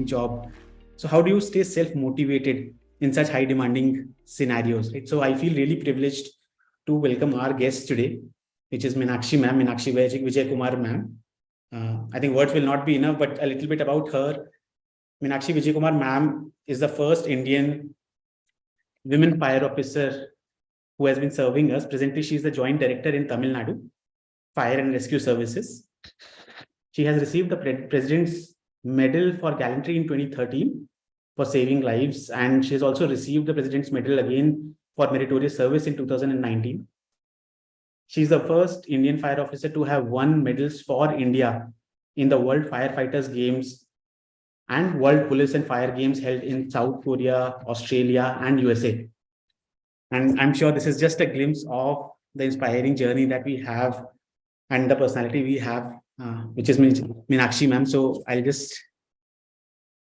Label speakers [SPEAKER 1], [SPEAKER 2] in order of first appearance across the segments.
[SPEAKER 1] demanding job. So how do you stay self-motivated in such high demanding scenarios? Right? So I feel really privileged to welcome our guest today, which is Meenakshi Mam, Meenakshi Vijayakumar Mam. I think words will not be enough, but a little bit about her. Meenakshi Vijayakumar Mam is the first Indian women fire officer who has been serving us. Presently, she is the Joint Director in Tamil Nadu Fire and Rescue Services. She has received the President's Medal for Gallantry in 2013 for saving lives, and she has also received the President's Medal again for meritorious service in 2019. She is the first Indian fire officer to have won medals for India in the World Firefighters Games and World Police and Fire Games held in South Korea, Australia, and USA. And I'm sure this is just a glimpse of the inspiring journey that we have and the personality we have, which is Meenakshi Mam. So I'll just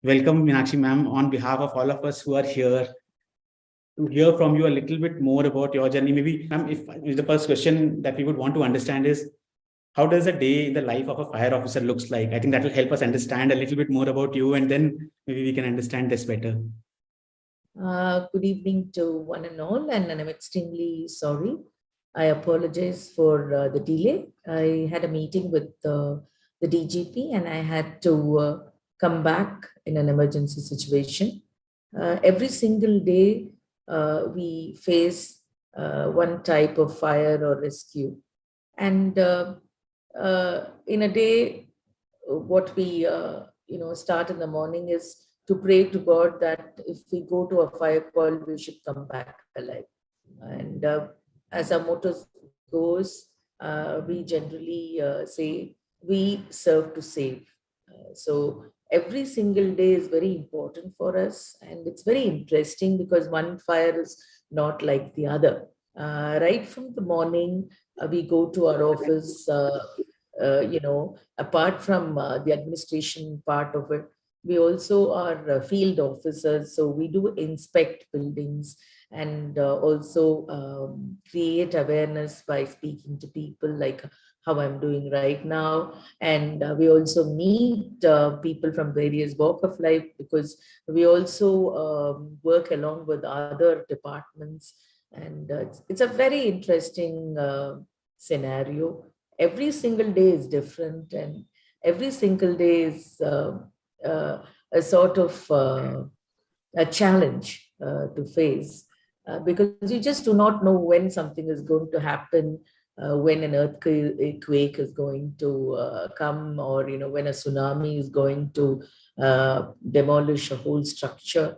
[SPEAKER 1] welcome Meenakshi Mam on behalf of all of us who are here to hear from you a little bit more about your journey. Maybe, Mam, if the first question that we would want to understand is, how does a day in the life of a fire officer looks like? I think that will help us understand a little bit more about you, and then maybe we can understand this better.
[SPEAKER 2] Good evening to one and all, and I'm extremely sorry. I apologize for the delay. I had a meeting with the DGP and I had to come back in an emergency situation. Every single day, we face one type of fire or rescue. And in a day, what we start in the morning is to pray to God that if we go to a fire call, we should come back alive. And as our motto goes, we generally say, we serve to save. So every single day is very important for us. And it's very interesting because one fire is not like the other. Right from the morning, we go to our office, apart from the administration part of it, we also are field officers, so we do inspect buildings and also create awareness by speaking to people like how I'm doing right now. And we also meet people from various walk of life because we also work along with other departments. And it's a very interesting scenario. Every single day is different and every single day is a sort of a challenge to face because you just do not know when something is going to happen, when an earthquake is going to come, or when a tsunami is going to demolish a whole structure,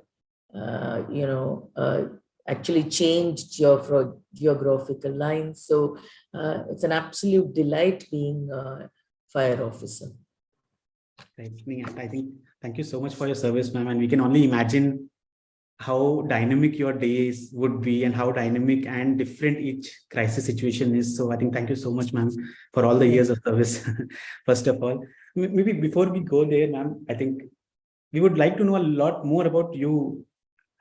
[SPEAKER 2] actually change geographical lines. So it's an absolute delight being a fire officer.
[SPEAKER 1] I think thank you so much for your service, ma'am. And we can only imagine how dynamic your days would be and how dynamic and different each crisis situation is. So I think thank you so much, ma'am, for all the years of service. First of all, maybe before we go there, ma'am, I think we would like to know a lot more about you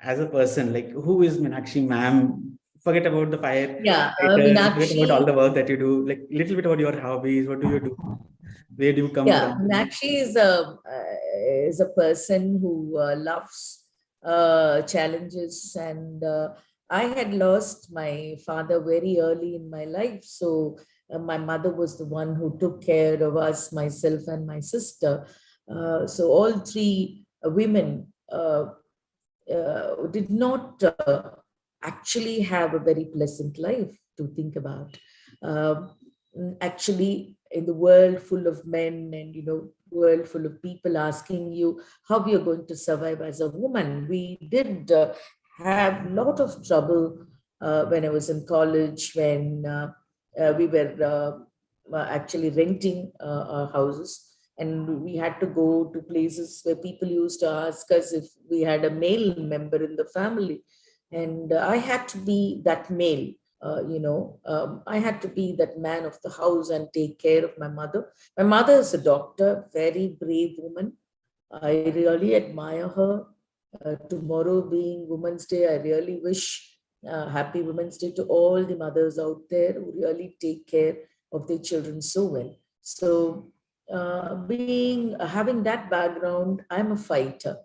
[SPEAKER 1] as a person. Like, who is Meenakshi ma'am? Forget about the fire.
[SPEAKER 2] Yeah,
[SPEAKER 1] Forget about all the work that you do. Like, little bit about your hobbies. What do you do? Where do you come from?
[SPEAKER 2] Meenakshi is a person who loves challenges, and I had lost my father very early in my life. So my mother was the one who took care of us, myself and my sister. So all three women did not actually have a very pleasant life to think about. Actually, in the world full of men and world full of people asking you how you're going to survive as a woman, we did have a lot of trouble when I was in college, when we were actually renting our houses, and we had to go to places where people used to ask us if we had a male member in the family, and I had to be that male. I had to be that man of the house and take care of my mother. My mother is a doctor, very brave woman. I really admire her. Tomorrow being Women's Day, I really wish Happy Women's Day to all the mothers out there who really take care of their children so well. So Having that background, I'm a fighter.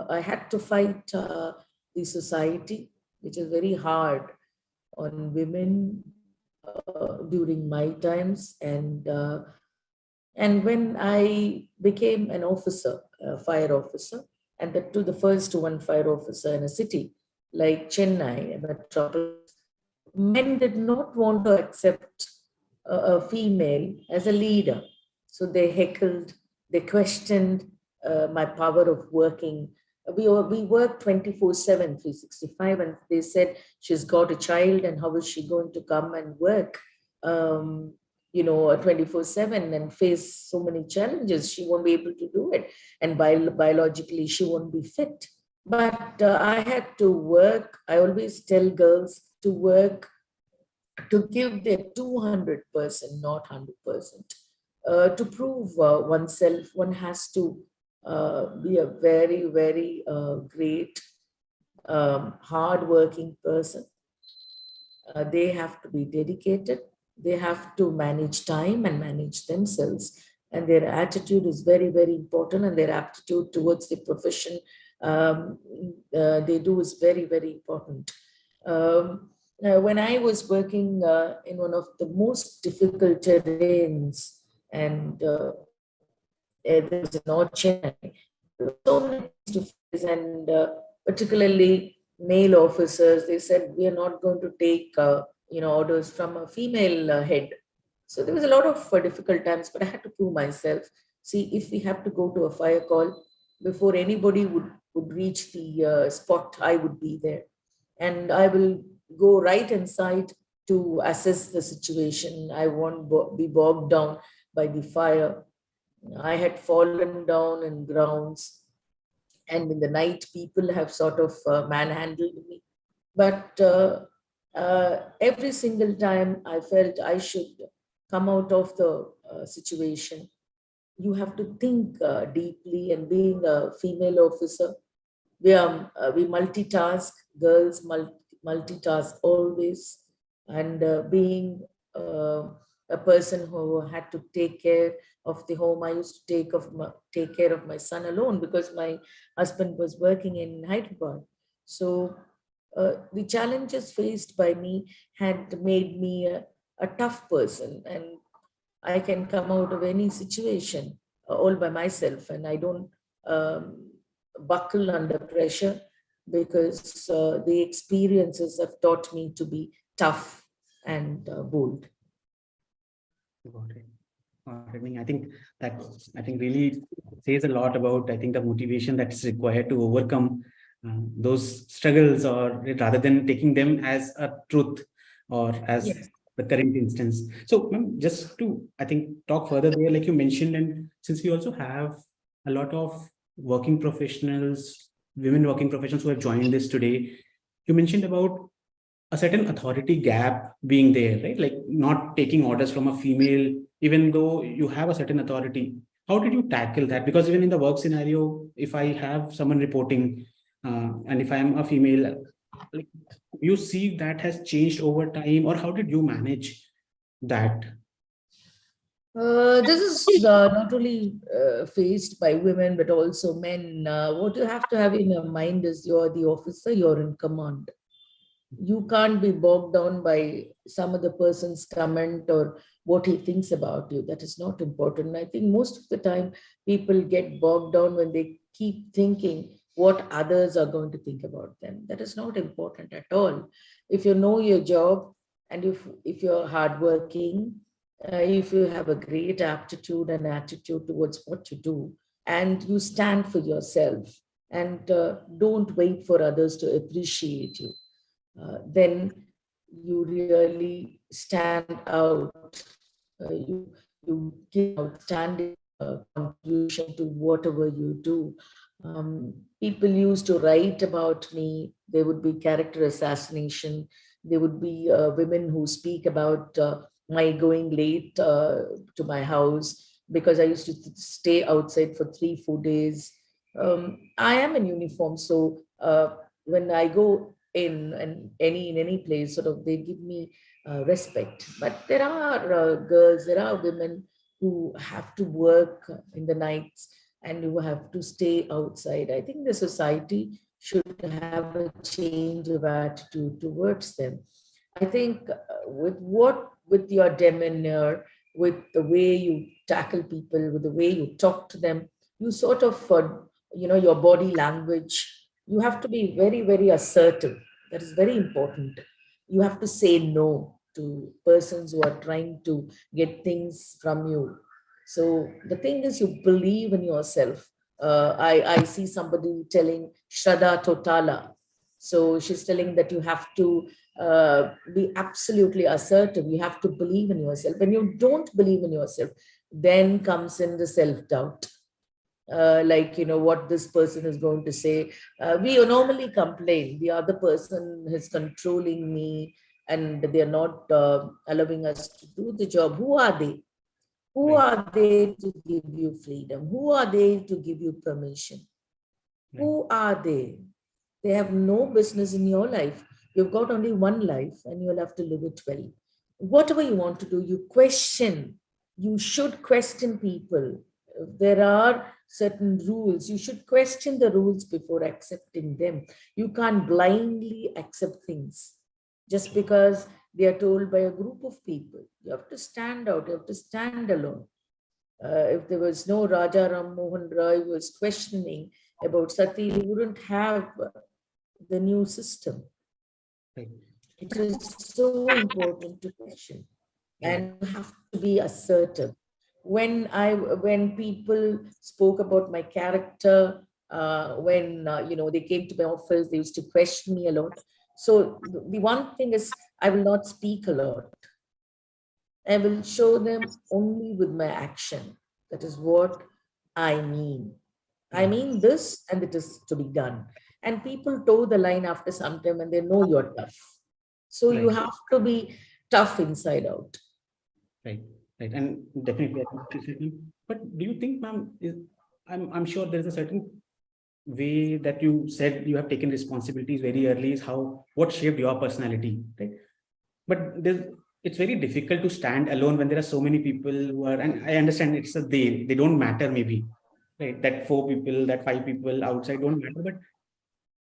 [SPEAKER 2] I had to fight the society, which is very hard on women during my times. And when I became an officer, a fire officer, and that to the first one fire officer in a city like Chennai, a metropolis, men did not want to accept a female as a leader. So they heckled, they questioned my power of working. We worked 24/7, 365, and they said she's got a child, and how is she going to come and work? 24/7 and face so many challenges. She won't be able to do it. And biologically, she won't be fit. But I had to work. I always tell girls to work, to give their 200%, not 100%. To prove oneself, one has to be a very, very great, hardworking person. They have to be dedicated. They have to manage time and manage themselves. And their attitude is very, very important. And their aptitude towards the profession they do is very, very important. When I was working in one of the most difficult terrains, and there was in North Chennai, so many things to face, and particularly male officers, they said, we are not going to take orders from a female head. So there was a lot of difficult times, but I had to prove myself. See, if we have to go to a fire call, before anybody would reach the spot, I would be there. And I will go right inside to assess the situation. I won't be bogged down by the fire. I had fallen down in grounds, and in the night, people have sort of manhandled me. But every single time I felt I should come out of the situation, you have to think deeply. And being a female officer, we multitask. Girls multitask always. And being a person who had to take care of the home, I used to take care of my son alone because my husband was working in Hyderabad. So the challenges faced by me had made me a tough person, and I can come out of any situation all by myself, and I don't buckle under pressure, because the experiences have taught me to be tough and bold.
[SPEAKER 1] Got it. I mean, I think really says a lot about, I think, the motivation that's required to overcome those struggles, or rather than taking them as a truth or as
[SPEAKER 2] Yes.
[SPEAKER 1] the current instance. So, ma'am, just to, I think, talk further there, like you mentioned, and since we also have a lot of working professionals, women working professionals who have joined this today, you mentioned about a certain authority gap being there, right? Like not taking orders from a female, even though you have a certain authority. How did you tackle that? Because even in the work scenario, if I have someone reporting, and if I'm a female, like, you see that has changed over time, or how did you manage that?
[SPEAKER 2] This is not only faced by women, but also men. What you have to have in your mind is you're the officer, you're in command. You can't be bogged down by some other person's comment or what he thinks about you. That is not important. I think most of the time people get bogged down when they keep thinking what others are going to think about them. That is not important at all. If you know your job, and if you're hardworking, if you have a great aptitude and attitude towards what you do, and you stand for yourself, and don't wait for others to appreciate you, then you really stand out. You give outstanding contribution to whatever you do. People used to write about me. There would be character assassination. There would be women who speak about my going late to my house because I used to stay outside for 3-4 days. I am in uniform, so when I go in any place, sort of they give me respect. But there are girls, there are women who have to work in the nights and who have to stay outside. I think the society should have a change of attitude towards them. I think with your demeanor, with the way you tackle people, with the way you talk to them, you sort of, your body language, you have to be very, very assertive. That is very important. You have to say no to persons who are trying to get things from you. So the thing is, you believe in yourself. I see somebody telling Shraddha Totala. So she's telling that you have to be absolutely assertive. You have to believe in yourself. When you don't believe in yourself, then comes in the self-doubt. What this person is going to say. We normally complain the other person is controlling me and they're not allowing us to do the job. Who are they? Who are they to give you freedom? Who are they to give you permission? Who are they? They have no business in your life. You've got only one life and you'll have to live it well. Whatever you want to do, you question. You should question people. If there are certain rules, you should question the rules before accepting them. You can't blindly accept things just because they are told by a group of people. You have to stand out, you have to stand alone. If there was no Raja Ram Mohan Roy who was questioning about Sati, he wouldn't have the new system. It is so important to question, and you have to be assertive. When people spoke about my character, when they came to my office, they used to question me a lot. So the one thing is, I will not speak a lot. I will show them only with my action. That is what I mean. I mean this, and it is to be done. And people toe the line after some time and they know you're tough. So you have to be tough inside out.
[SPEAKER 1] Right. And definitely, but do you think, ma'am, I'm sure there's a certain way that you said you have taken responsibilities very early is what shaped your personality, right? But it's very difficult to stand alone when there are so many people who are, and I understand they don't matter maybe, right? That 4 people, that 5 people outside don't matter, but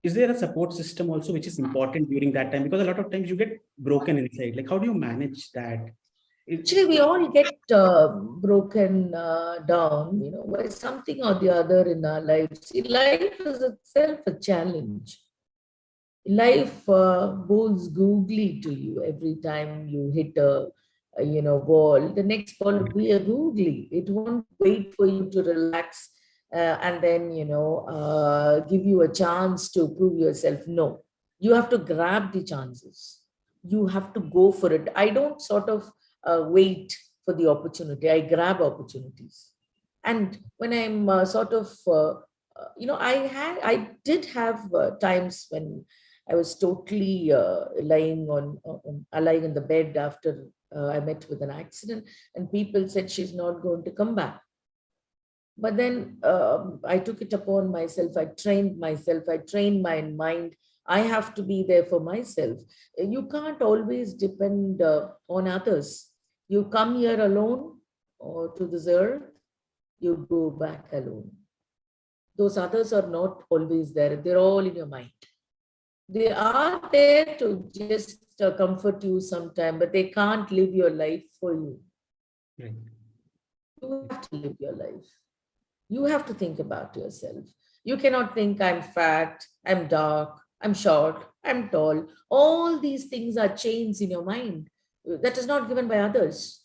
[SPEAKER 1] is there a support system also which is important during that time? Because a lot of times you get broken inside. Like, how do you manage that?
[SPEAKER 2] Actually, we all get broken down, by something or the other in our lives. See, life is itself a challenge. Life goes googly to you every time you hit a wall. The next ball will be a googly. It won't wait for you to relax and then give you a chance to prove yourself. No, you have to grab the chances. You have to go for it. I don't sort of wait for the opportunity. I grab opportunities. And when I'm I did have times when I was totally lying lying in the bed after I met with an accident, and people said she's not going to come back. But then I took it upon myself. I trained myself. I trained my mind. I have to be there for myself. You can't always depend on others. You come here alone or to this earth, you go back alone. Those others are not always there. They're all in your mind. They are there to just comfort you sometime, but they can't live your life for you.
[SPEAKER 1] Right.
[SPEAKER 2] You have to live your life. You have to think about yourself. You cannot think I'm fat, I'm dark, I'm short, I'm tall. All these things are chains in your mind. That is not given by others.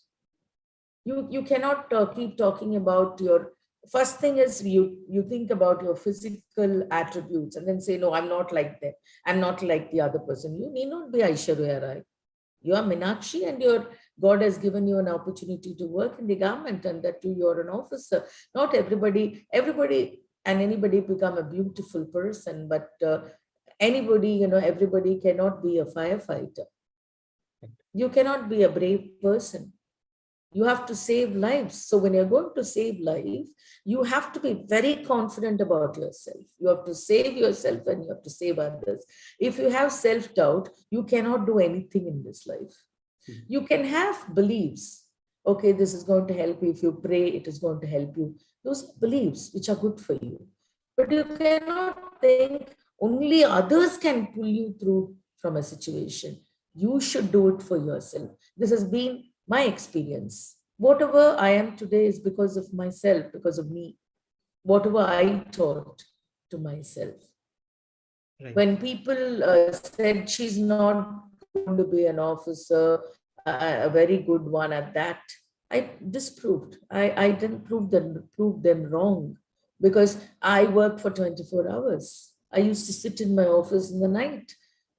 [SPEAKER 2] You cannot keep talking about your first thing is you think about your physical attributes and then say, no, I'm not like that. I'm not like the other person. You need not be Aishwarya Rai. You are Meenakshi, and God has given you an opportunity to work in the government, and that too you're an officer. Not everybody and anybody become a beautiful person, but everybody cannot be a firefighter. You cannot be a brave person. You have to save lives. So when you're going to save life, you have to be very confident about yourself. You have to save yourself and you have to save others. If you have self-doubt, you cannot do anything in this life. You can have beliefs. okay, this is going to help you. If you pray, it is going to help you. Those beliefs which are good for you. But you cannot think only others can pull you through from a situation. You should do it for yourself. This has been my experience. Whatever I am today is because of myself, because of me. Whatever I taught to myself.
[SPEAKER 1] Right.
[SPEAKER 2] When people said she's not going to be an officer, a very good one at that, I disproved. I didn't prove them wrong, because I worked for 24 hours. I used to sit in my office in the night.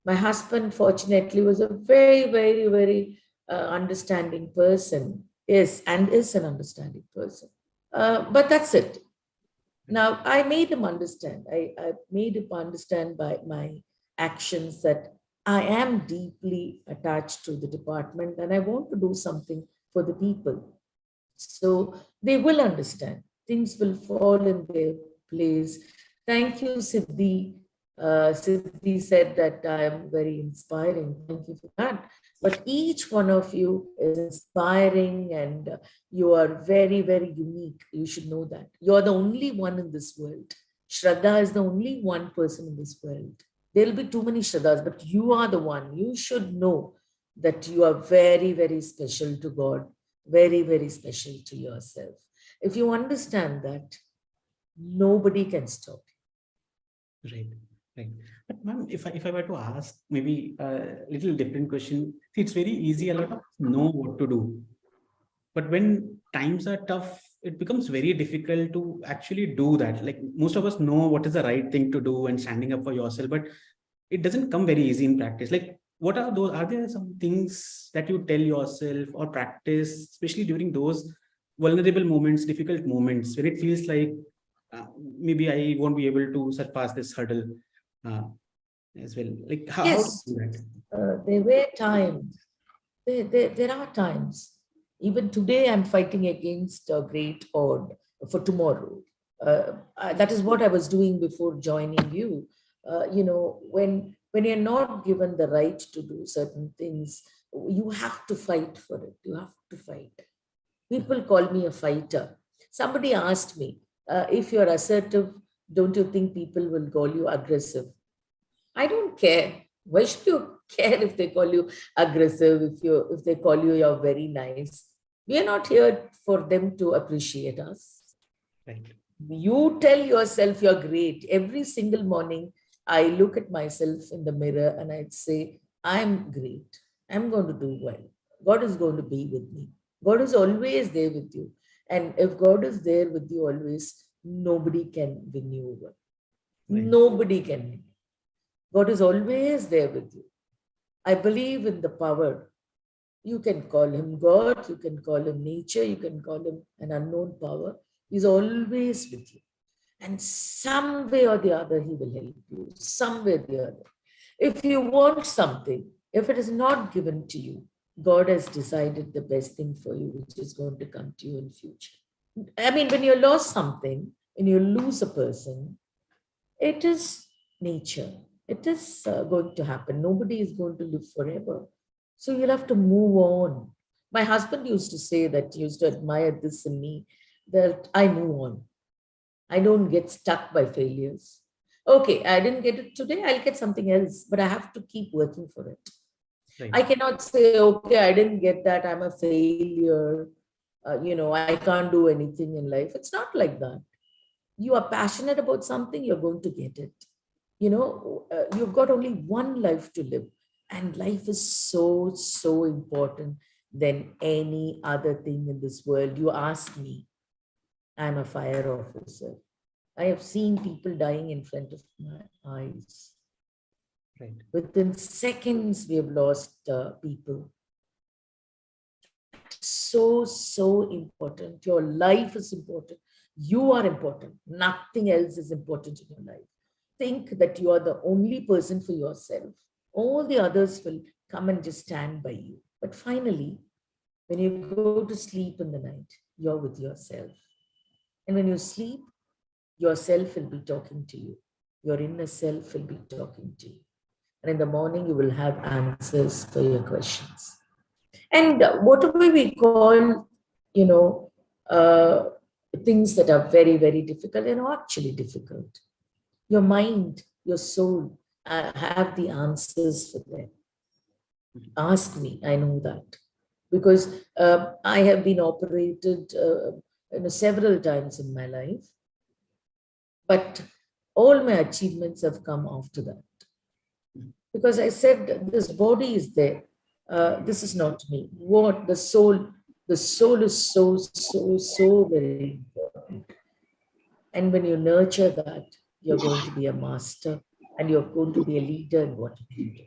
[SPEAKER 2] My husband, fortunately, was a very, very, very understanding person. Yes, and is an understanding person. But that's it. Now, I made him understand. I made him understand by my actions that I am deeply attached to the department and I want to do something for the people. So they will understand. Things will fall in their place. Thank you, Siddhi. Siddhi said that I am very inspiring. Thank you for that. But each one of you is inspiring and you are very, very unique. You should know that. You are the only one in this world. Shraddha is the only one person in this world. There will be too many Shraddhas, but you are the one. You should know that you are very, very special to God, very, very special to yourself. If you understand that, nobody can stop you.
[SPEAKER 1] Right. Right. But ma'am, if I were to ask maybe a little different question, see, it's very easy. A lot of us know what to do, but when times are tough, it becomes very difficult to actually do that. Like most of us know what is the right thing to do and standing up for yourself, but it doesn't come very easy in practice. Like what are those? Are there some things that you tell yourself or practice, especially during those vulnerable moments, difficult moments, when it feels like maybe I won't be able to surpass this hurdle uh, as well? Like how do
[SPEAKER 2] Yes,
[SPEAKER 1] you do that?
[SPEAKER 2] there were times, there are times. Even today, I'm fighting against a great odd for tomorrow. That is what I was doing before joining you. When you're not given the right to do certain things, you have to fight for it. You have to fight. People call me a fighter. Somebody asked me, if you're assertive, don't you think people will call you aggressive? I don't care. Why should you care if they call you aggressive, if they call you you're very nice? We are not here for them to appreciate us.
[SPEAKER 1] Right.
[SPEAKER 2] You tell yourself you're great. Every single morning, I look at myself in the mirror and I'd say, I'm great. I'm going to do well. God is going to be with me. God is always there with you. And if God is there with you always, nobody can win you over.
[SPEAKER 1] Right.
[SPEAKER 2] Nobody can win. God is always there with you. I believe in the power. You can call him God, you can call him nature, you can call him an unknown power. He's always with you. And some way or the other, he will help you, some way or the other. If you want something, if it is not given to you, God has decided the best thing for you, which is going to come to you in future. I mean, when you lost something, when you lose a person, it is nature. It is going to happen. Nobody is going to live forever. So you'll have to move on. My husband used to say that, he used to admire this in me, that I move on. I don't get stuck by failures. Okay, I didn't get it today, I'll get something else, but I have to keep working for it.
[SPEAKER 1] Right.
[SPEAKER 2] I cannot say, okay, I didn't get that, I'm a failure. I can't do anything in life. It's not like that. You are passionate about something, you're going to get it. You've got only one life to live, and life is so, so important than any other thing in this world. You ask me, I'm a fire officer. I have seen people dying in front of my eyes.
[SPEAKER 1] Right.
[SPEAKER 2] Within seconds, we have lost people. So, so important. Your life is important. You are important. Nothing else is important in your life. Think that you are the only person for yourself. All the others will come and just stand by you. But finally, when you go to sleep in the night, you're with yourself. And when you sleep, yourself will be talking to you. Your inner self will be talking to you. And in the morning, you will have answers for your questions. And whatever we call you know, things that are very, very difficult and are actually difficult. Your mind, your soul have the answers for them. Ask me, I know that. Because I have been operated several times in my life, but all my achievements have come after that. Because I said, this body is there. This is not me. What the soul is so, so, so very important. And when you nurture that, you're going to be a master and you're going to be a leader in what you do.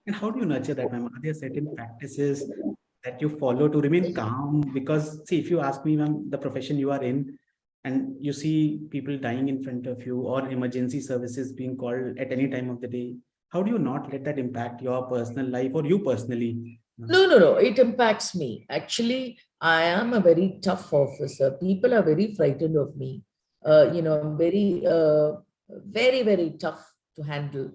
[SPEAKER 1] And how do you nurture that, ma'am? Are there certain practices that you follow to remain calm? Because, see, if you ask me, ma'am, the profession you are in, and you see people dying in front of you or emergency services being called at any time of the day, how do you not let that impact your personal life or you personally?
[SPEAKER 2] No, no, no. It impacts me. Actually, I am a very tough officer. People are very frightened of me. I'm very, very, very tough to handle.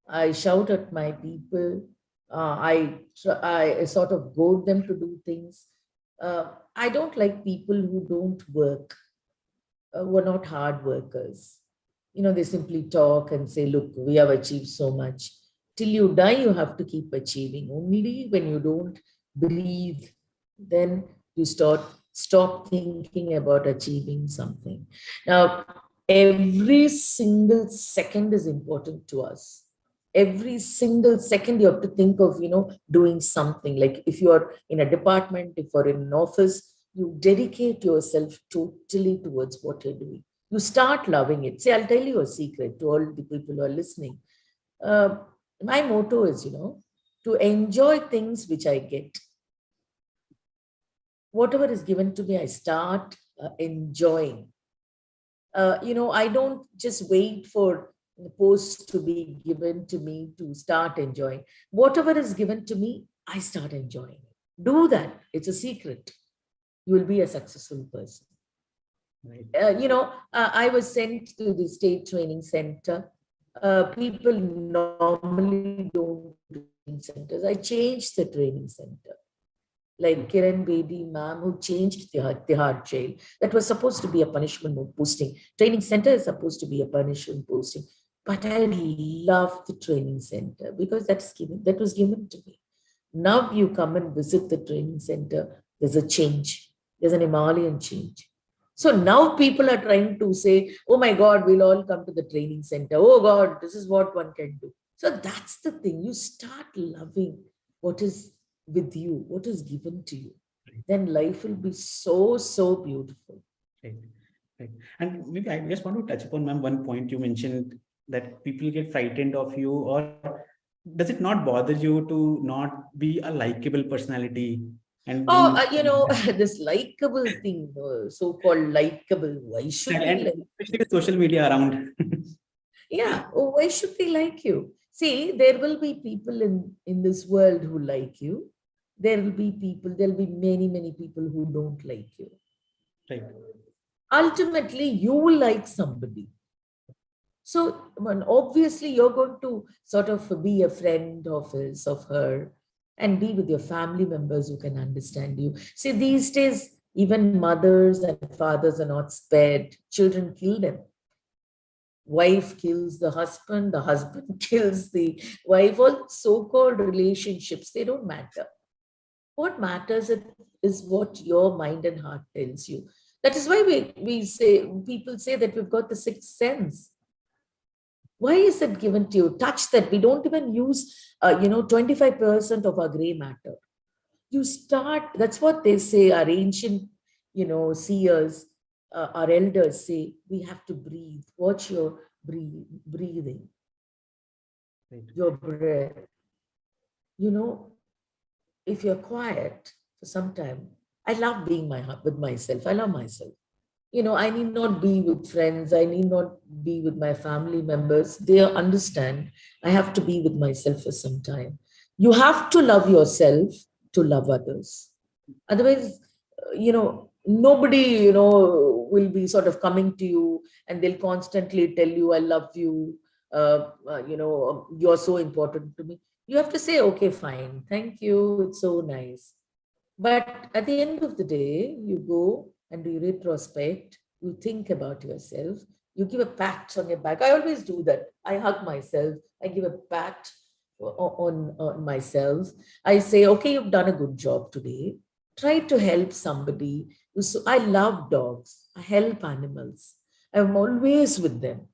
[SPEAKER 2] I shout at my people. I sort of goad them to do things. I don't like people who don't work, who are not hard workers. They simply talk and say, look, we have achieved so much. Till you die, you have to keep achieving. Only when you don't breathe, then you stop thinking about achieving something. Now, every single second is important to us. Every single second you have to think of, doing something. Like if you're in a department, if you're in an office, you dedicate yourself totally towards what you're doing. You start loving it. See, I'll tell you a secret to all the people who are listening. Uh, my motto is, to enjoy things which I get. Whatever is given to me, I start enjoying. I don't just wait for the post to be given to me to start enjoying. Whatever is given to me, I start enjoying it. Do that. It's a secret. You will be a successful person.
[SPEAKER 1] Right.
[SPEAKER 2] I was sent to the state training center. People normally don't do training centers. I changed the training center. Like Kiran Bedi ma'am, who changed the Tihar jail. That was supposed to be a punishment posting. Training center is supposed to be a punishment posting. But I love the training center because that was given to me. Now you come and visit the training center, there's a change. There's an Himalayan change. So now people are trying to say, oh my God, we'll all come to the training center. Oh God, this is what one can do. So that's the thing. You start loving what is with you, what is given to you. Then life will be so, so beautiful.
[SPEAKER 1] Right. Right. And maybe I just want to touch upon, ma'am, one point you mentioned that people get frightened of you, or does it not bother you to not be a likable personality? And
[SPEAKER 2] this likable thing, so-called likable. Why should we like?
[SPEAKER 1] Especially with social media around.
[SPEAKER 2] Yeah, why should they like you? See, there will be people in this world who like you. There'll be many, many people who don't like you.
[SPEAKER 1] Right.
[SPEAKER 2] Ultimately, you will like somebody. So obviously, you're going to sort of be a friend of his, of her, and be with your family members who can understand you. See, these days, even mothers and fathers are not spared. Children kill them. Wife kills the husband kills the wife. All so-called relationships, they don't matter. What matters is what your mind and heart tells you. That is why people say that we've got the sixth sense. Why is it given to you? Touch that. We don't even use, 25% of our gray matter. You start, that's what they say, our ancient, seers, our elders say, we have to breathe. Watch your breathing, right. Your breath. If you're quiet for some time, I love being with myself. I love myself. I need not be with friends. I need not be with my family members. They understand. I have to be with myself for some time. You have to love yourself to love others. Otherwise, nobody, will be sort of coming to you and they'll constantly tell you, I love you. You're so important to me. You have to say, okay, fine. Thank you. It's so nice. But at the end of the day, you go and you retrospect, you think about yourself, you give a pat on your back. I always do that. I hug myself, I give a pat on myself. I say, okay, you've done a good job today. Try to help somebody. So I love dogs. I help animals. I'm always with them.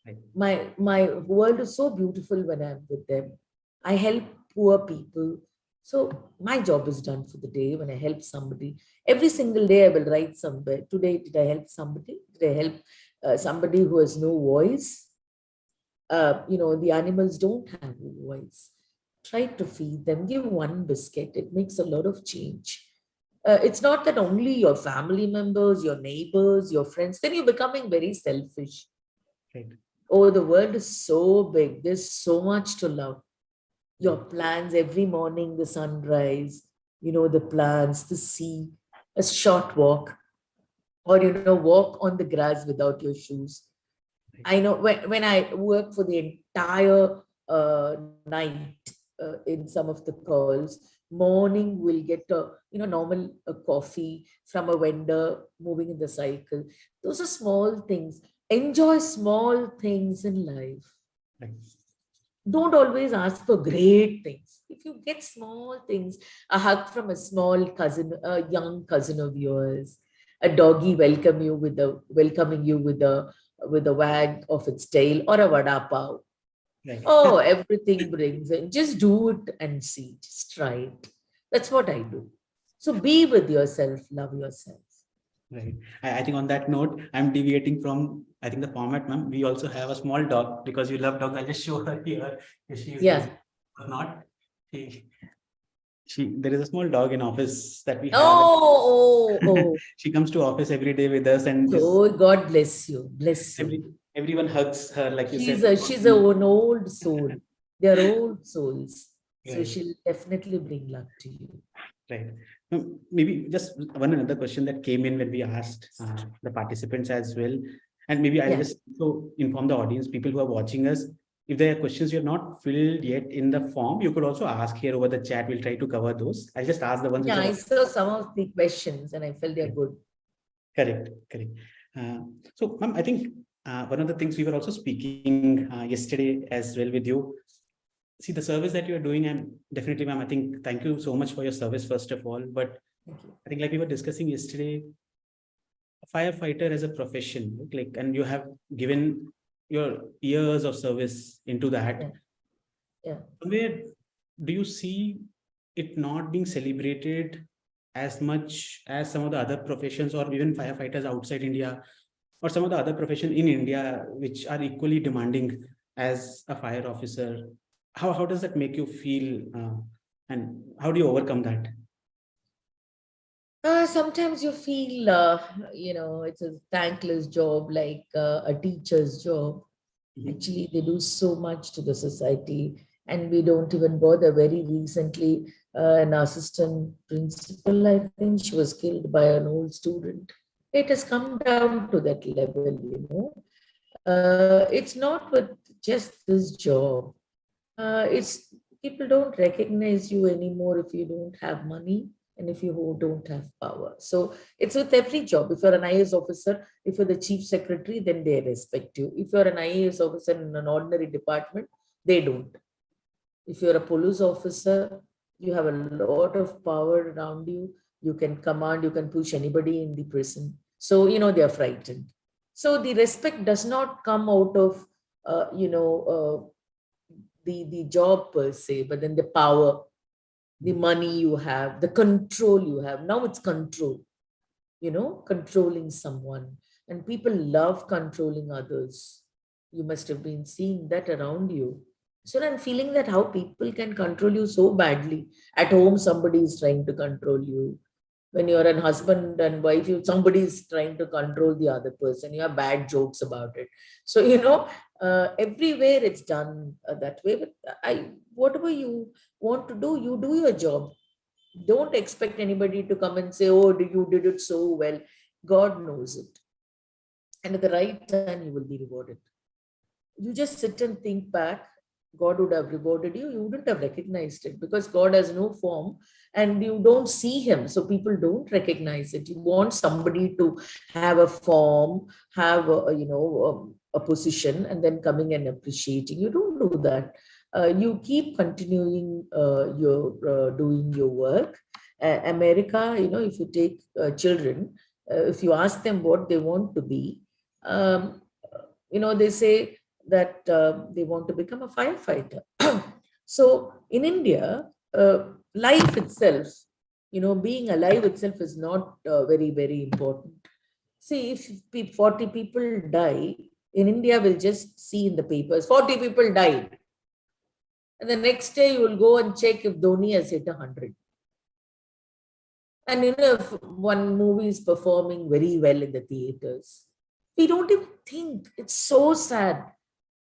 [SPEAKER 1] Right.
[SPEAKER 2] My world is so beautiful when I'm with them. I help poor people. So my job is done for the day when I help somebody. Every single day I will write somewhere. Today, did I help somebody? Did I help somebody who has no voice? The animals don't have a voice. Try to feed them. Give one biscuit. It makes a lot of change. It's not that only your family members, your neighbors, your friends, then you're becoming very selfish.
[SPEAKER 1] Right.
[SPEAKER 2] Oh, the world is so big. There's so much to love. Your
[SPEAKER 1] Right.
[SPEAKER 2] plans every morning, the sunrise, the plants, the sea, a short walk, or, walk on the grass without your shoes.
[SPEAKER 1] Right.
[SPEAKER 2] I know when I work for the entire night in some of the calls, morning we'll get a normal coffee from a vendor moving in the cycle. Those are small things. Enjoy small things in life.
[SPEAKER 1] Right.
[SPEAKER 2] Don't always ask for great things. If you get small things, a hug from a small cousin, a young cousin of yours, a doggy welcoming you with a wag of its tail or a vada pav.
[SPEAKER 1] Right.
[SPEAKER 2] Oh, everything brings it. Just do it and see. Just try it. That's what I do. So be with yourself, love yourself.
[SPEAKER 1] Right. I think on that note, I'm deviating from, I think, the format, ma'am. We also have a small dog because you love dogs. I'll just show her here if she is busy
[SPEAKER 2] Yeah.
[SPEAKER 1] or not. She, there is a small dog in office that we have.
[SPEAKER 2] Oh.
[SPEAKER 1] She comes to office every day with us and is
[SPEAKER 2] So God bless you. Bless you.
[SPEAKER 1] everyone hugs her, like you
[SPEAKER 2] She's
[SPEAKER 1] said.
[SPEAKER 2] a she's a, an old soul. They're old souls. So
[SPEAKER 1] Right.
[SPEAKER 2] she'll definitely bring luck to you.
[SPEAKER 1] Right. Maybe just one another question that came in when we asked the participants as well. And maybe I'll
[SPEAKER 2] Yeah.
[SPEAKER 1] just so inform the audience, people who are watching us, if there are questions you have not filled yet in the form, you could also ask here over the chat. We'll try to cover those. I'll just ask the ones which
[SPEAKER 2] Yeah,
[SPEAKER 1] are
[SPEAKER 2] I saw some of the questions and I felt they're good.
[SPEAKER 1] correct. Correct. So, ma'am, I think one of the things we were also speaking yesterday as well with you. See, the service that you are doing, and definitely, ma'am, I think thank you so much for your service, first of all. But
[SPEAKER 2] Thank you.
[SPEAKER 1] I think, like we were discussing yesterday, a firefighter as a profession, right? Like, and you have given your years of service into
[SPEAKER 2] Yeah.
[SPEAKER 1] that.
[SPEAKER 2] Yeah.
[SPEAKER 1] Where do you see it not being celebrated as much as some of the other professions, or even firefighters outside India, or some of the other profession in India, which are equally demanding as a fire officer? How does that make you feel, and how do you overcome that?
[SPEAKER 2] Sometimes you feel, it's a thankless job, like a teacher's job.
[SPEAKER 1] Mhm.
[SPEAKER 2] Actually, they do so much to the society, and we don't even bother. Very recently, an assistant principal, I think, she was killed by an old student. It has come down to that level. It's not with just this job. It's people don't recognize you anymore if you don't have money and if you don't have power. So it's with every job. If you're an IAS officer, if you're the chief secretary, then they respect you. If you're an IAS officer in an ordinary department, they don't. If you're a police officer, you have a lot of power around you. You can command, you can push anybody in the prison. So, they're frightened. So the respect does not come out of, the job per se, but then the power, the money you have, the control you have. Now it's control, controlling someone. And people love controlling others. You must have been seeing that around you. So I'm feeling that how people can control you so badly. At home, somebody is trying to control you. When you're a husband and wife, somebody is trying to control the other person. You have bad jokes about it. So, everywhere it's done that way. But whatever you want to do, you do your job. Don't expect anybody to come and say, oh, you did it so well. God knows it. And at the right time, you will be rewarded. You just sit and think back. God would have rewarded you, you wouldn't have recognized it, because God has no form and you don't see him. So people don't recognize it. You want somebody to have a form, have a position, and then coming and appreciating. You don't do that. You keep continuing your doing your work. America, if you take children, if you ask them what they want to be, um, they say that they want to become a firefighter. So in India, life itself, being alive itself is not very, very important. See, if 40 people die, in India, we'll just see in the papers, 40 people died. And the next day, you will go and check if Dhoni has hit 100. And if one movie is performing very well in the theaters, we don't even think. It's so sad.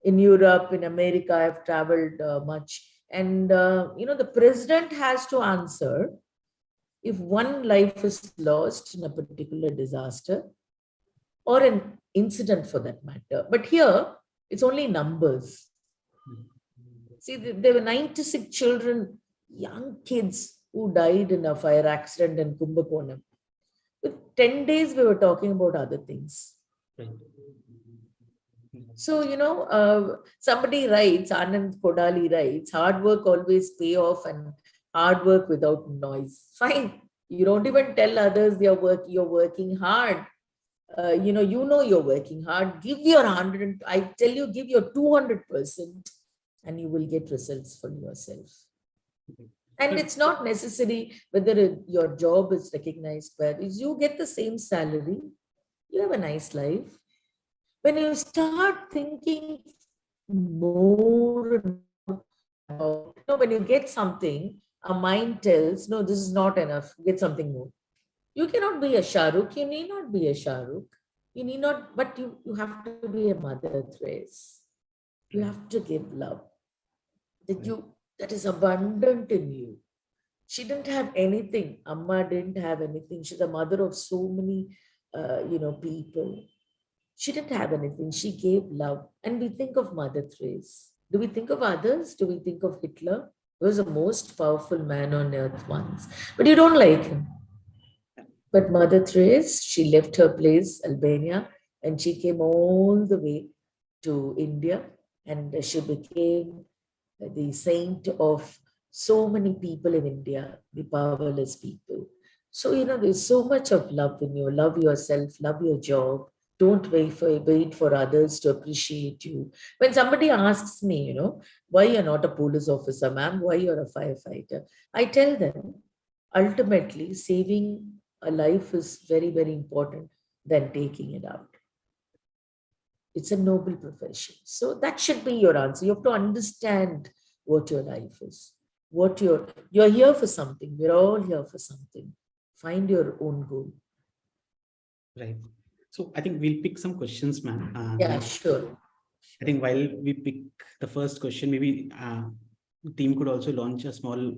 [SPEAKER 2] In Europe, in America, I've traveled much. And, the president has to answer if one life is lost in a particular disaster or an incident for that matter. But here, it's only numbers. See, there were 96 children, young kids who died in a fire accident in Kumbakonam. With 10 days, we were talking about other things. So, somebody writes, Anand Kodali writes, hard work always pay off and hard work without noise. Fine. You don't even tell others you're working hard. You're working hard. Give your 100, I tell you, give your 200%, and you will get results for yourself. And it's not necessary whether your job is recognized, but you get the same salary, you have a nice life. When you start thinking more about, when you get something, a mind tells, no, this is not enough, get something more. You cannot be a Shah Rukh, you need not be a Shah Rukh. You need not, but you have to be a Mother Teresa. You have to give love. That is abundant in you. She didn't have anything. Amma didn't have anything. She's the mother of so many, people. She didn't have anything. She gave love. And we think of Mother Teresa. Do we think of others? Do we think of Hitler? He was the most powerful man on earth once. But you don't like him. But Mother Teresa, she left her place, Albania, and she came all the way to India. And she became the saint of so many people in India, the powerless people. So, there's so much of love in you. Love yourself, love your job. Don't wait for others to appreciate you. When somebody asks me, why you're not a police officer, ma'am, why you're a firefighter, I tell them, ultimately, saving a life is very, very important than taking it out. It's a noble profession. So that should be your answer. You have to understand what your life is. You're here for something. We're all here for something. Find your own goal.
[SPEAKER 1] Right. So I think we'll pick some questions, ma'am.
[SPEAKER 2] Yeah, sure.
[SPEAKER 1] I think while we pick the first question, maybe the team could also launch a small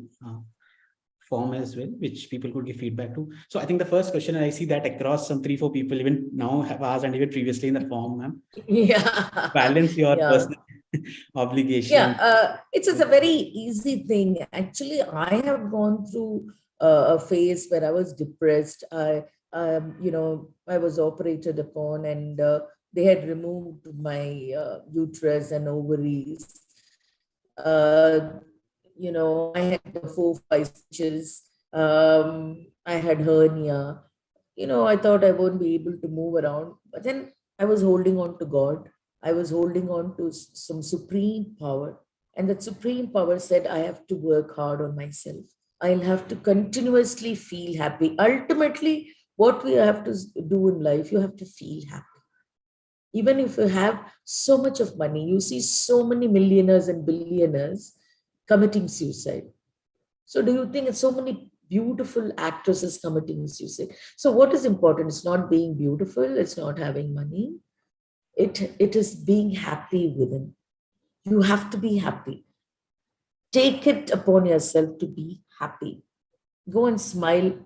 [SPEAKER 1] form as well, which people could give feedback to. So I think the first question, I see that across some 3-4 people even now have asked, and even previously in the form, ma'am.
[SPEAKER 2] Yeah.
[SPEAKER 1] Balance your personal obligation.
[SPEAKER 2] Yeah, it's a very easy thing. Actually, I have gone through a phase where I was depressed. I was operated upon, and they had removed my uterus and ovaries. I had 4-5 stitches. I had hernia. I thought I won't be able to move around. But then I was holding on to God. I was holding on to some supreme power. And that supreme power said, I have to work hard on myself. I'll have to continuously feel happy. Ultimately, what we have to do in life, you have to feel happy. Even if you have so much of money, you see so many millionaires and billionaires committing suicide. So do you think it's so many beautiful actresses committing suicide? So what is important? It's not being beautiful. It's not having money. It is being happy within. You have to be happy. Take it upon yourself to be happy. Go and smile.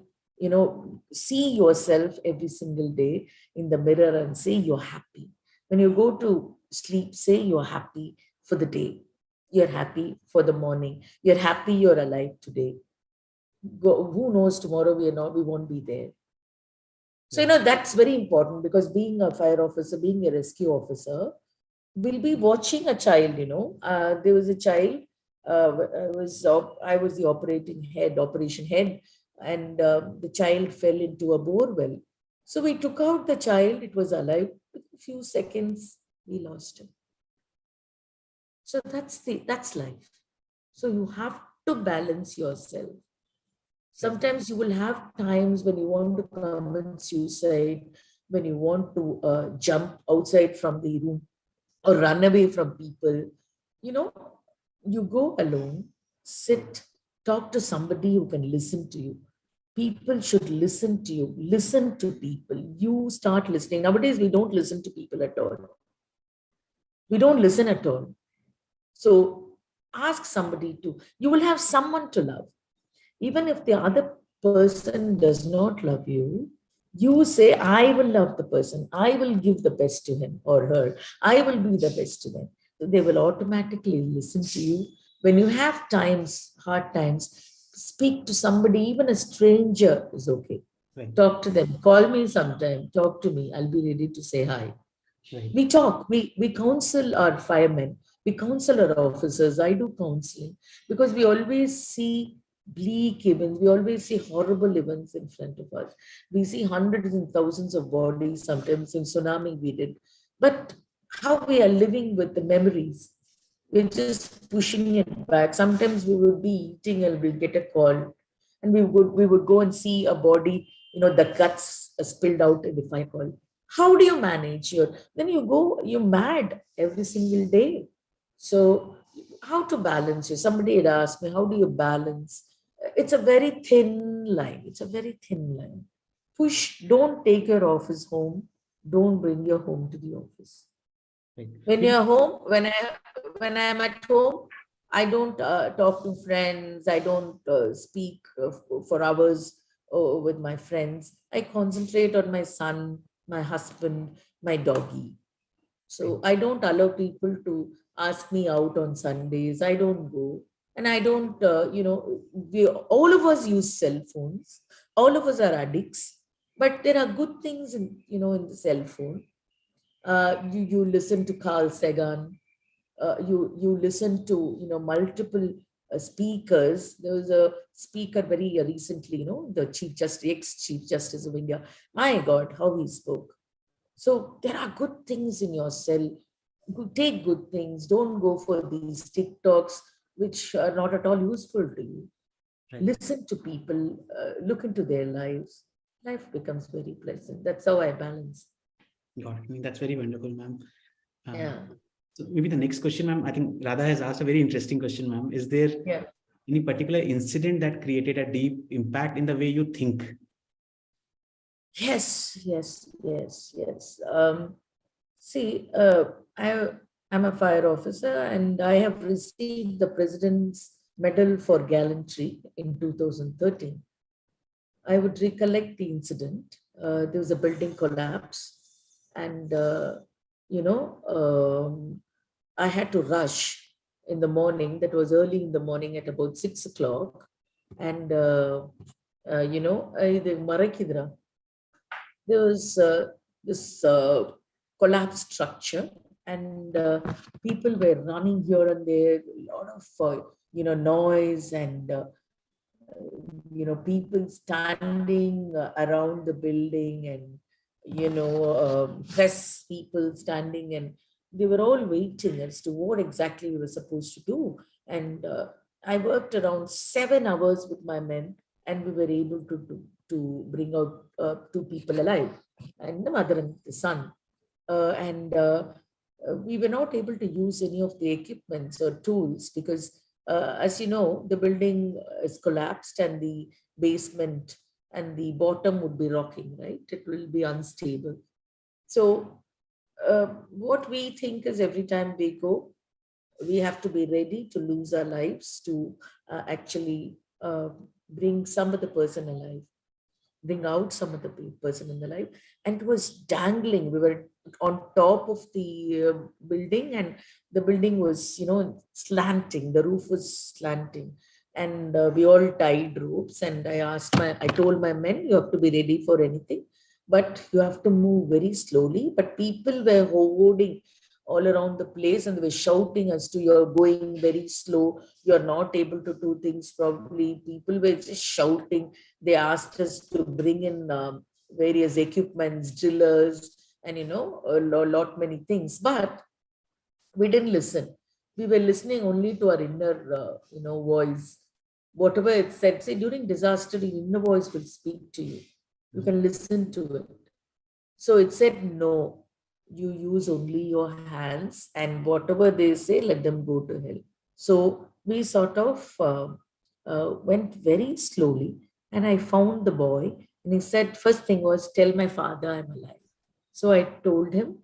[SPEAKER 2] See yourself every single day in the mirror and say you're happy. When you go to sleep, say you're happy for the day. You're happy for the morning. You're happy you're alive today. Who knows tomorrow we won't be there. So, that's very important, because being a fire officer, being a rescue officer, will be watching a child. There was a child, I was the operation head, and the child fell into a bore well. So we took out the child, it was alive. Within a few seconds, we lost him. So that's life. So you have to balance yourself. Sometimes you will have times when you want to commit suicide, when you want to jump outside from the room or run away from people. You know, you go alone, sit, talk to somebody who can listen to you. People should listen to you. Listen to people. You start listening. Nowadays, we don't listen to people at all. We don't listen at all. So ask somebody to, you will have someone to love. Even if the other person does not love you, you say, I will love the person. I will give the best to him or her. I will be the best to them. So they will automatically listen to you. When you have times, hard times, speak to somebody, even a stranger is okay.
[SPEAKER 1] Right.
[SPEAKER 2] Talk to them. Call me sometime. Talk to me. I'll be ready to say hi.
[SPEAKER 1] Right.
[SPEAKER 2] We talk, we counsel our firemen, we counsel our officers. I do counseling because we always see bleak events, we always see horrible events in front of us. We see hundreds and thousands of bodies, sometimes in tsunami we did. But how we are living with the memories, we're just pushing it back. Sometimes we would be eating and we'll get a call, and we would go and see a body, the guts spilled out in the fire call. How do you manage your, then you're mad every single day. So how to balance you? Somebody had asked me, how do you balance? It's a very thin line. It's a very thin line. Push, don't take your office home. Don't bring your home to the office.
[SPEAKER 1] Right.
[SPEAKER 2] When you're home, when I'm at home, I don't talk to friends. I don't speak for hours with my friends. I concentrate on my son, my husband, my doggy. So I don't allow people to ask me out on Sundays. I don't go. And I don't, we all of us use cell phones. All of us are addicts. But there are good things in the cell phone. You listen to Carl Sagan. You listen to multiple speakers. There was a speaker very recently, the ex-chief justice of India. My God, how he spoke. So there are good things in your cell. Take good things. Don't go for these TikToks, which are not at all useful to you.
[SPEAKER 1] Right.
[SPEAKER 2] Listen to people, look into their lives. Life becomes very pleasant. That's how I balance.
[SPEAKER 1] Got it. I mean, that's very wonderful, ma'am.
[SPEAKER 2] Yeah.
[SPEAKER 1] So maybe the next question, ma'am, I think Radha has asked a very interesting question, ma'am. Is there any particular incident that created a deep impact in the way you think?
[SPEAKER 2] Yes. See, I'm a fire officer, and I have received the President's Medal for Gallantry in 2013. I would recollect the incident. There was a building collapse, and I had to rush in the morning. That was early in the morning at about 6 o'clock, and the Marakidra, there was this collapsed structure, and people were running here and there, a lot of noise, and people standing around the building, and press people standing, and they were all waiting as to what exactly we were supposed to do. And I worked around 7 hours with my men, and we were able to bring out 2 people alive, and the mother and the son. And we were not able to use any of the equipments or tools because, as you know, the building is collapsed, and the basement and the bottom would be rocking, right? It will be unstable. So what we think is every time we go, we have to be ready to lose our lives to actually bring some other person alive. bring out some of the person in the life, and it was dangling. We were on top of the building, and the building was, slanting. The roof was slanting, and we all tied ropes. And I told my men, you have to be ready for anything, but you have to move very slowly. But people were hoarding all around the place, and they were shouting as to, you're going very slow, you're not able to do things properly. People were just shouting. They asked us to bring in various equipments, drillers, and lot many things, but we didn't listen. We were listening only to our inner voice. Whatever it said, say, during disaster, the inner voice will speak to you. You can listen to it. So it said, no, you use only your hands, and whatever they say, let them go to hell. So we sort of went very slowly, and I found the boy, and he said, first thing was, tell my father I'm alive. So I told him,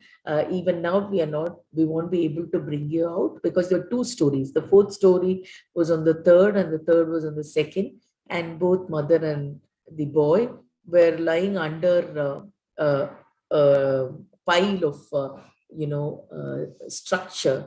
[SPEAKER 2] even now we won't be able to bring you out, because there were two stories. The fourth story was on the third, and the third was on the second, and both mother and the boy were lying under a pile of structure,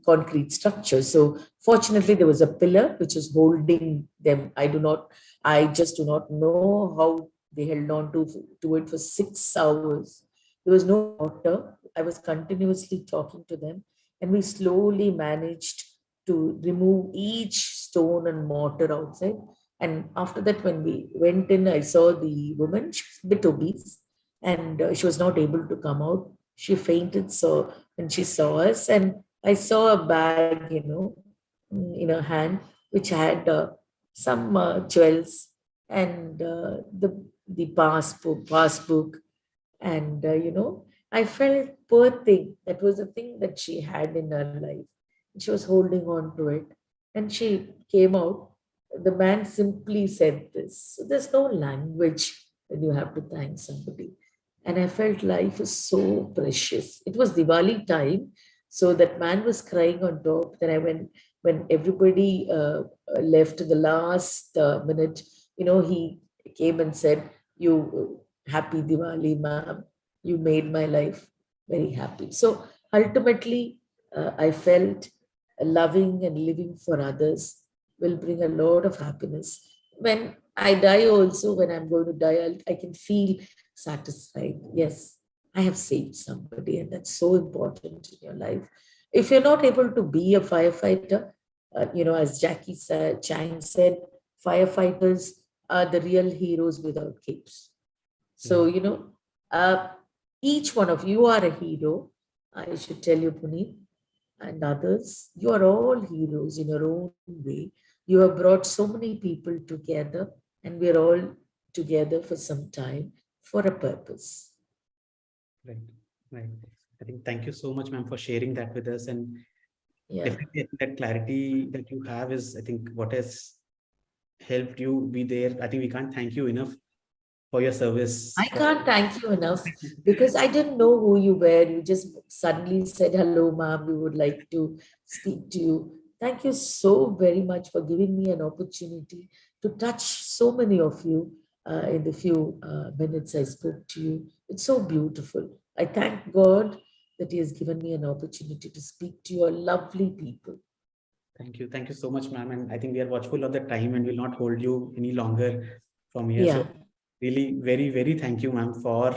[SPEAKER 2] concrete structure. So fortunately, there was a pillar which was holding them. I just do not know how they held on to it for 6 hours. There was no water. I was continuously talking to them, and we slowly managed to remove each stone and mortar outside. And after that, when we went in, I saw the woman. She was a bit obese, and she was not able to come out. She fainted. So when she saw us, and I saw a bag, in her hand, which had some jewels, and the passbook, and I felt poor thing. That was the thing that she had in her life. She was holding on to it, and she came out. The man simply said this. So there's no language when you have to thank somebody. And I felt life is so precious. It was Diwali time, so that man was crying on top. Then I went when everybody left in the last minute. He came and said, "You happy Diwali, ma'am. You made my life very happy." So ultimately, I felt loving and living for others will bring a lot of happiness. When I die, also, when I'm going to die, I can feel satisfied. Yes, I have saved somebody, and that's so important in your life. If you're not able to be a firefighter, as Chang said, firefighters are the real heroes without capes. So, uh, each one of you are a hero. I should tell you, Puneet, and others, you are all heroes in your own way. You have brought so many people together, and we are all together for some time for a purpose.
[SPEAKER 1] Right, right. I think thank you so much, ma'am, for sharing that with us. And
[SPEAKER 2] Yeah.
[SPEAKER 1] definitely, I think that clarity that you have is, I think, what has helped you be there. I think we can't thank you enough for your service.
[SPEAKER 2] I can't thank you enough, because I didn't know who you were. You just suddenly said, hello, ma'am, we would like to speak to you. Thank you so very much for giving me an opportunity to touch so many of you in the few minutes I spoke to you. It's so beautiful. I thank God that He has given me an opportunity to speak to your lovely people.
[SPEAKER 1] Thank you. Thank you so much, ma'am. And I think we are watchful of the time and will not hold you any longer from here.
[SPEAKER 2] Yeah,
[SPEAKER 1] So really, very, very thank you, ma'am, for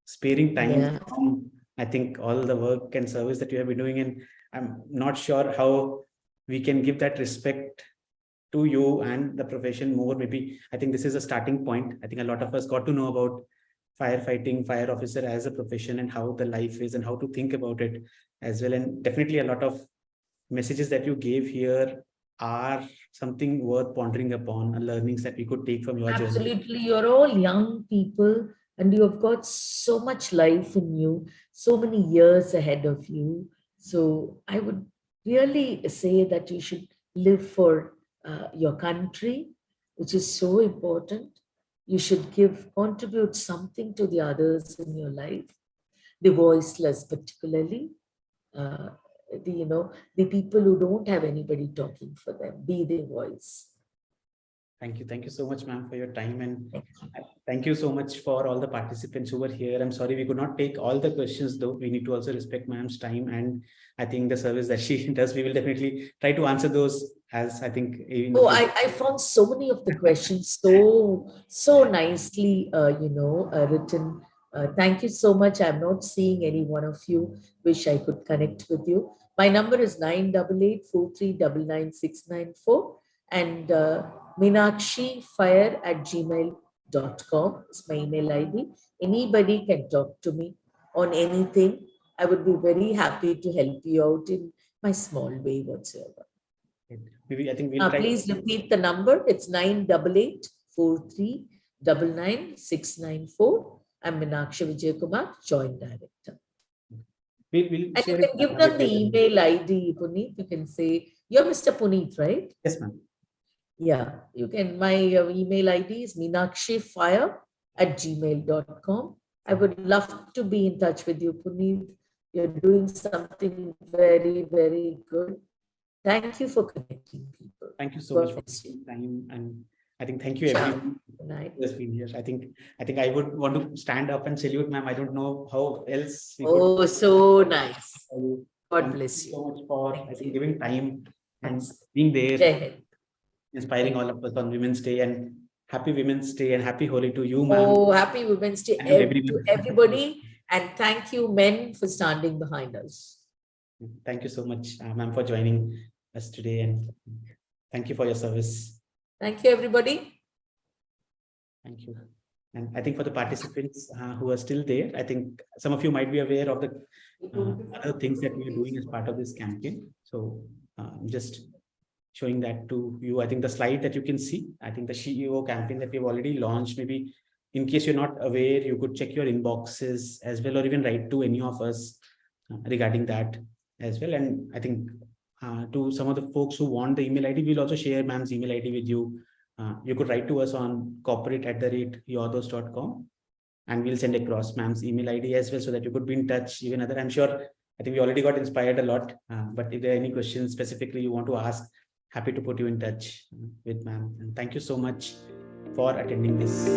[SPEAKER 1] sparing time
[SPEAKER 2] yeah.
[SPEAKER 1] from, I think, all the work and service that you have been doing. And I'm not sure how we can give that respect to you and the profession more. Maybe I think this is a starting point. I think a lot of us got to know about firefighting, fire officer as a profession, and how the life is and how to think about it as well. And definitely a lot of messages that you gave here are something worth pondering upon, and learnings that we could take from your journey.
[SPEAKER 2] Absolutely. You're all young people, and you have got so much life in you, so many years ahead of you. So I would really say that you should live for your country, which is so important. You should contribute something to the others in your life, the voiceless particularly, uh, the people who don't have anybody talking for them. Be their voice.
[SPEAKER 1] Thank you so much, ma'am, for your time, and thank you so much for all the participants who were here. I'm sorry we could not take all the questions, though. We need to also respect ma'am's time, and I think the service that she does, we will definitely try to answer those, as I think in the
[SPEAKER 2] Oh,
[SPEAKER 1] future.
[SPEAKER 2] I found so many of the questions so nicely, written. Thank you so much. I'm not seeing any one of you. Wish I could connect with you. My number is 988-4399-694, and meenakshifire@gmail.com is my email ID. Anybody can talk to me on anything. I would be very happy to help you out in my small way whatsoever.
[SPEAKER 1] Maybe I think we'll try.
[SPEAKER 2] Please repeat the number. It's 988-4399-694. I'm Meenakshi Vijayakumar, Joint Director.
[SPEAKER 1] We'll
[SPEAKER 2] And you
[SPEAKER 1] share
[SPEAKER 2] can
[SPEAKER 1] it
[SPEAKER 2] give them the email ID, Puneet. You can say, you're Mr. Puneet, right?
[SPEAKER 1] Yes, ma'am.
[SPEAKER 2] Yeah, you can. My email ID is meenakshifire@gmail.com. I would love to be in touch with you, Puneet. You're doing something very, very good. Thank you for connecting people.
[SPEAKER 1] Thank you so much for your time, and I think thank you everyone who has been here. I think I would want to stand up and salute, ma'am. I don't know how else we could.
[SPEAKER 2] Oh, so nice. God
[SPEAKER 1] Thank
[SPEAKER 2] bless
[SPEAKER 1] you
[SPEAKER 2] you.
[SPEAKER 1] so much for giving time and
[SPEAKER 2] Thanks.
[SPEAKER 1] being there,
[SPEAKER 2] Jai
[SPEAKER 1] inspiring all of us on Women's Day, and happy Women's Day and happy Holi to you, ma'am.
[SPEAKER 2] Oh, happy Women's Day
[SPEAKER 1] and to
[SPEAKER 2] to
[SPEAKER 1] everyone.
[SPEAKER 2] everybody. And thank you, men, for standing behind us.
[SPEAKER 1] Thank you so much, ma'am, for joining us today, and thank you for your service.
[SPEAKER 2] Thank you, everybody.
[SPEAKER 1] Thank you. And I think for the participants who are still there, I think some of you might be aware of the other things that we are doing as part of this campaign. So I'm just showing that to you. I think the slide that you can see, I think the CEO campaign that we've already launched, maybe in case you're not aware, you could check your inboxes as well, or even write to any of us regarding that as well. And I think to some of the folks who want the email ID, we'll also share ma'am's email ID with you. You could write to us on corporate@yourdos't.com, and we'll send across ma'am's email ID as well, so that you could be in touch. Even other, I'm sure, I think we already got inspired a lot, but if there are any questions specifically you want to ask, happy to put you in touch with ma'am. And thank you so much for attending this.